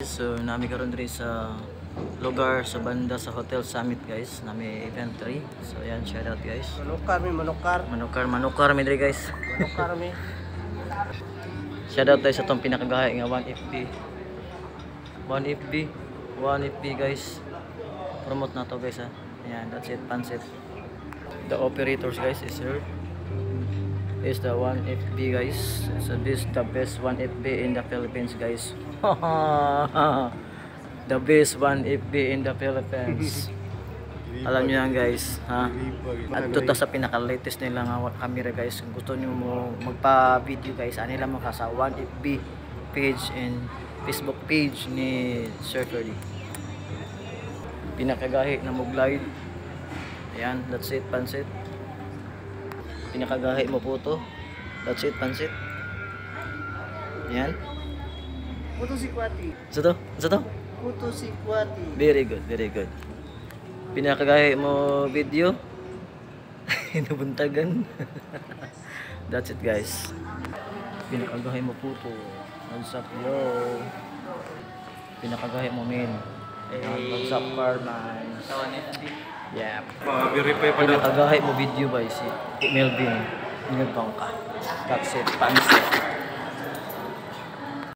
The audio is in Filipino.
So nami karon diri sa lugar sa banda sa Hotel Summit guys, nami event 3. So yan, shout out guys. Manukar mi diri guys. Manukar mi. Shout out tayo sa tong pinakagahay nga 1FB. 1FB guys. Promote na to guys ha. Ayan, that's it, pansit. The operators guys is here. Is the 1FB guys. So this the best 1FB in the Philippines guys. The best 1FB in the Philippines. Alam niyo yan guys, ha? At ito sa pinaka-latest nila nga camera guys. Kung gusto niyo mo magpa-video guys, ano lang mo ka sa 1FB page and Facebook page ni Sir Ferdy. Pinakagahi na mo glide. Ayan, that's it, pansit. Pinakagahi mo po to. That's it, pansit. Ayan. Puto si Kwati. Sa to? Puto si Kwati. Very good, very good. Pinakagahi mo video. Nabuntagan. That's it guys. Pinakagahi mo puto. What's up yo? Pinakagahi mo min. What's up Carman? Yeah. Pinakagahi mo video ba si Melvin. Ingat bang ka. That's it, pansit.